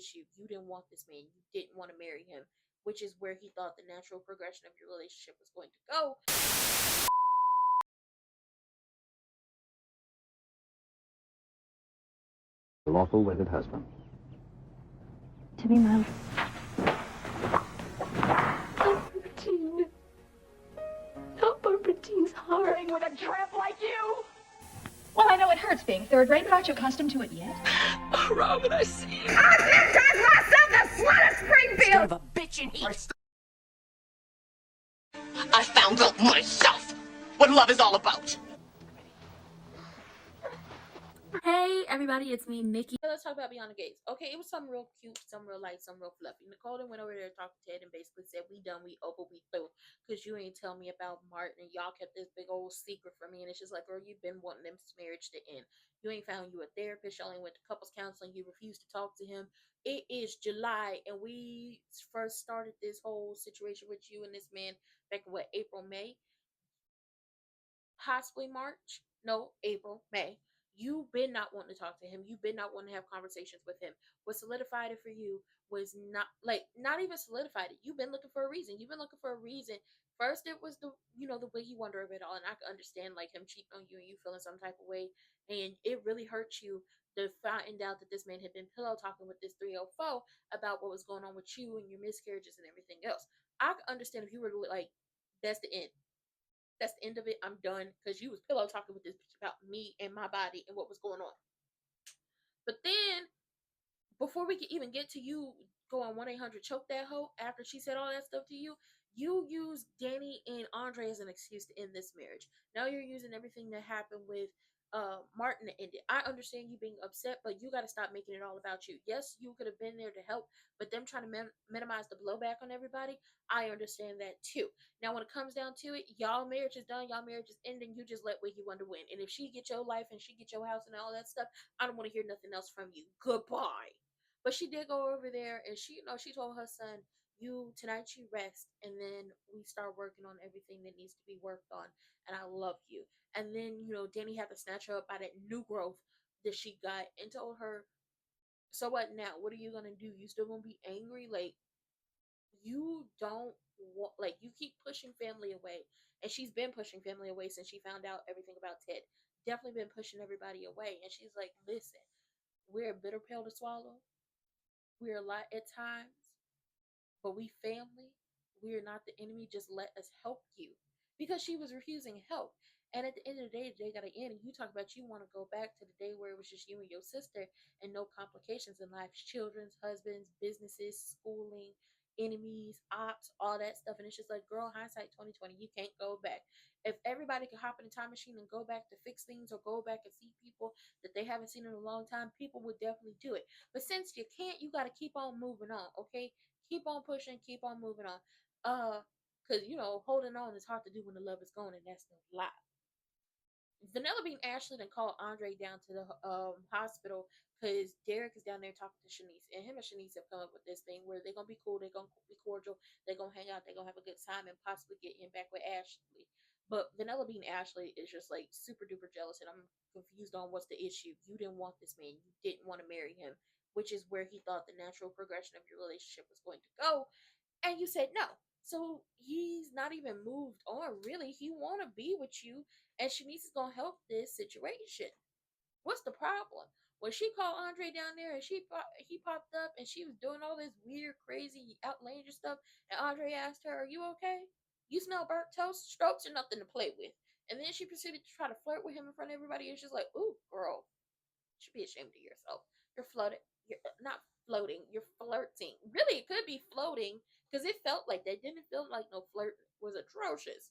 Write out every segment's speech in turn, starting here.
You didn't want this man. You didn't want to marry him, which is where he thought the natural progression of your relationship was going to go. Lawful wedded husband. To be my Routine. Not but routine's hard. With a tramp like you? Well, I know it hurts being third rate, but aren't you accustomed to it yet? Oh, Robin, I see you. I baptized myself the slut of Springfield! Son of a bitch in here. I found out myself what love is all about. Hey everybody, it's me, Nikki. Let's talk about Beyond the Gates. Okay, it was some real cute, some real light, some real fluffy. Nicole then went over there to talk to Ted and basically said, we done, we over, we through. Because you ain't tell me about Martin and y'all kept this big old secret from me. And it's just like, girl, you've been wanting this marriage to end. You ain't found you a therapist. You only went to couples counseling. You refused to talk to him. It is July and we first started this whole situation with you and this man back in what, April, May? Possibly March? No, April, May. You've been not wanting to talk to him. You've been not wanting to have conversations with him. What solidified it for you was not even solidified it. You've been looking for a reason. You've been looking for a reason. First, it was the way he wondered of it all, and I could understand like him cheating on you and you feeling some type of way, and it really hurt you to find out that this man had been pillow talking with this 304 about what was going on with you and your miscarriages and everything else. I could understand if you were like, that's the end. That's the end of it. I'm done, because you was pillow talking with this bitch about me and my body and what was going on. But then, before we could even get to you going 1-800-choke that hoe, after she said all that stuff to you, you used Danny and Andre as an excuse to end this marriage. Now you're using everything that happened with Martin to end it. I understand you being upset, but you got to stop making it all about you. Yes, you could have been there to help, but them trying to minimize the blowback on everybody, I understand that too. Now, when it comes down to it, y'all marriage is done, y'all marriage is ending. You just let Wiggy Wonder win. And if she get your life and she get your house and all that stuff, I don't want to hear nothing else from you. Goodbye. But she did go over there and she told her son, tonight you rest, and then we start working on everything that needs to be worked on, and I love you. And then, Danny had to snatch her up by that new growth that she got and told her, so what now? What are you gonna do? You still gonna be angry? Like, you don't want, like, you keep pushing family away. And she's been pushing family away since she found out everything about Ted. Definitely been pushing everybody away. And she's like, listen, we're a bitter pill to swallow. We're a lot at times, but we family. We are not the enemy. Just let us help you. Because she was refusing help. And at the end of the day got to end. And you talk about you want to go back to the day where it was just you and your sister and no complications in life. Children's, husbands, businesses, schooling, enemies, ops, all that stuff. And it's just like, girl, hindsight 2020, you can't go back. If everybody could hop in a time machine and go back to fix things or go back and see people that they haven't seen in a long time, people would definitely do it. But since you can't, you got to keep on moving on, okay? Keep on pushing, keep on moving on. Because, holding on is hard to do when the love is gone, and that's no lie. Vanilla Bean Ashley then called Andre down to the hospital because Derek is down there talking to Shanice. And him and Shanice have come up with this thing where they're going to be cool, they're going to be cordial, they're going to hang out, they're going to have a good time and possibly get in back with Ashley. But Vanilla Bean Ashley is just like super duper jealous, and I'm confused on what's the issue. You didn't want this man. You didn't want to marry him, which is where he thought the natural progression of your relationship was going to go. And you said no. So he's not even moved on, really. He want to be with you, and Shanice is gonna help this situation. What's the problem? When she called Andre down there and he popped up and she was doing all this weird, crazy, outlandish stuff, and Andre asked her, "Are you okay? You smell burnt toast? Strokes are nothing to play with." And then she proceeded to try to flirt with him in front of everybody, and she's like, "Ooh, girl, you should be ashamed of yourself. You're floating. You're not floating. You're flirting. Really, it could be floating because it felt like that. Didn't feel like no flirt. Was atrocious."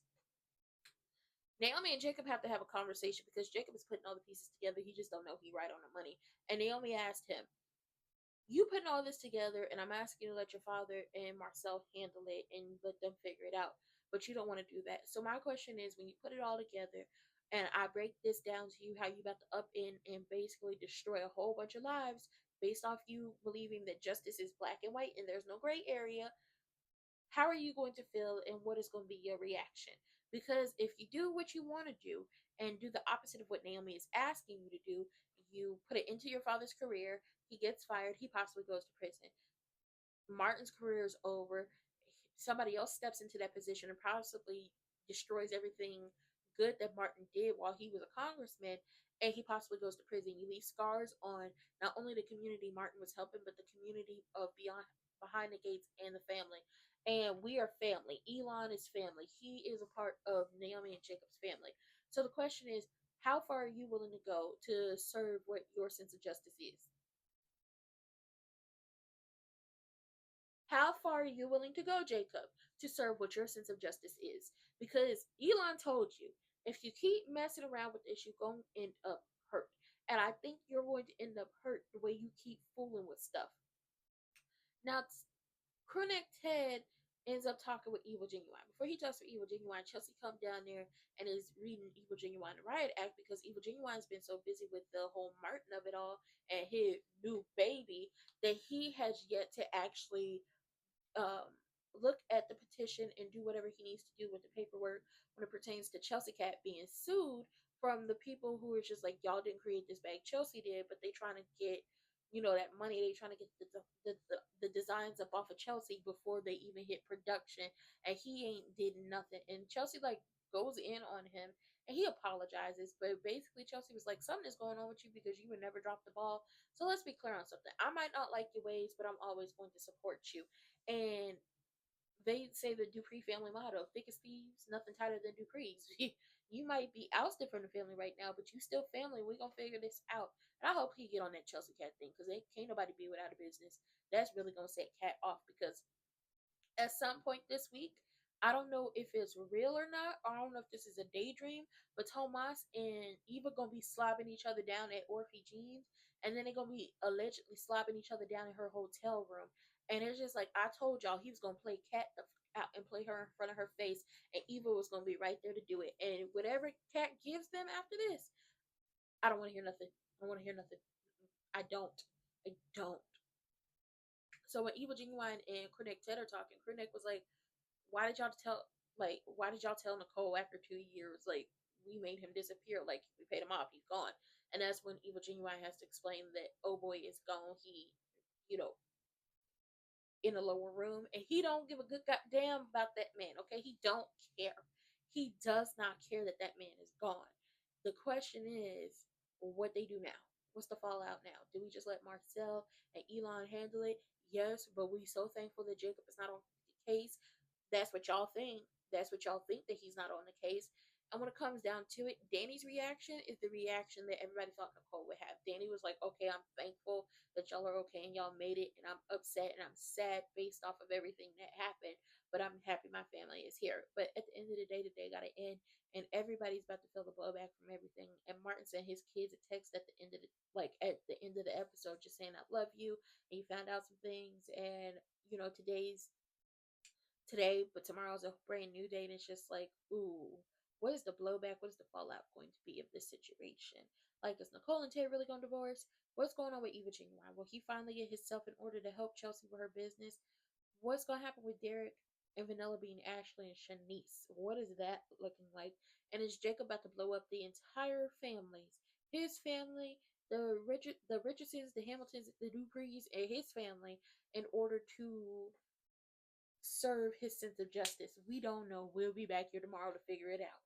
Naomi and Jacob have to have a conversation because Jacob is putting all the pieces together. He just don't know he right on the money. And Naomi asked him, "You putting all this together, and I'm asking you to let your father and Marcel handle it and let them figure it out. But you don't want to do that. So my question is, when you put it all together, and I break this down to you, how you about to up in and basically destroy a whole bunch of lives based off you believing that justice is black and white and there's no gray area, how are you going to feel and what is going to be your reaction?" Because if you do what you want to do and do the opposite of what Naomi is asking you to do, you put it into your father's career, He gets fired. He possibly goes to prison. Martin's career is over. Somebody else steps into that position and possibly destroys everything good that Martin did while he was a congressman, and he possibly goes to prison. You leave scars on not only the community Martin was helping, but the community of beyond behind the gates and the family. And we are family. Elon is family. He is a part of Naomi and Jacob's family. So the question is, how far are you willing to go to serve what your sense of justice is? How far are you willing to go, Jacob, to serve what your sense of justice is? Because Elon told you, if you keep messing around with this, you're going to end up hurt. And I think you're going to end up hurt the way you keep fooling with stuff. Now, Crewneck Ted ends up talking with Evil Genuine. Before he talks to Evil Genuine, Chelsea comes down there and is reading Evil Genuine the riot act because Evil Genuine's been so busy with the whole Martin of it all and his new baby that he has yet to actually um, look at the petition and do whatever he needs to do with the paperwork when it pertains to Chelsea Cat being sued from the people who are just like, y'all didn't create this bag, Chelsea did, but they trying to get, that money. They trying to get the designs up off of Chelsea before they even hit production, and he ain't did nothing. And Chelsea like goes in on him, and he apologizes, but basically Chelsea was like, something is going on with you because you would never drop the ball. So let's be clear on something. I might not like your ways, but I'm always going to support you. And they say the Dupree family motto: thick as thieves, nothing tighter than Dupree's. You might be ousted from the family right now, but you still family. We're gonna figure this out. And I hope he get on that Chelsea Cat thing, because they can't nobody be without a business. That's really gonna set Cat off, because at some point this week, I don't know if it's real or not. I don't know if this is a daydream, but Tomas and Eva gonna be slobbing each other down at Orphe Jeans, and then they're gonna be allegedly slobbing each other down in her hotel room. And it's just like, I told y'all, he was gonna play Cat out and play her in front of her face, and Eva was gonna be right there to do it. And whatever Cat gives them after this, I don't want to hear nothing. I don't want to hear nothing. I don't. I don't. So when Eva Genuine and Crewneck Ted are talking, Crewneck was like, why did y'all tell Nicole after 2 years, like, we made him disappear, like, we paid him off, he's gone. And that's when Evil Genuine has to explain that, oh boy is gone. He, you know, in a lower room, and he don't give a good goddamn about that man. Okay, he don't care. He does not care that that man is gone. The question is, what they do now. What's the fallout now? Do we just let Marcel and Elon handle it? Yes, but we so thankful that Jacob is not on the case. That's what y'all think. That's what y'all think, that he's not on the case. And when it comes down to it, Danny's reaction is the reaction that everybody thought Nicole would have. Danny was like, okay, I'm thankful that y'all are okay and y'all made it, and I'm upset and I'm sad based off of everything that happened, but I'm happy my family is here. But at the end of the day gotta end, and everybody's about to feel the blowback from everything. And Martin sent his kids a text at the end of the episode, just saying, I love you, and you found out some things, and today's today, but tomorrow's a brand new day. And it's just like, ooh, what is the blowback? What is the fallout going to be of this situation? Like, is Nicole and Ted really going to divorce? What's going on with Eva Genuine? Will he finally get himself in order to help Chelsea with her business? What's going to happen with Derek and Vanilla Bean, Ashley, and Shanice? What is that looking like? And is Jacob about to blow up the entire families? His family, the Richardsons, the Hamiltons, the Duprees, and his family, in order to serve his sense of justice. We don't know. We'll be back here tomorrow to figure it out.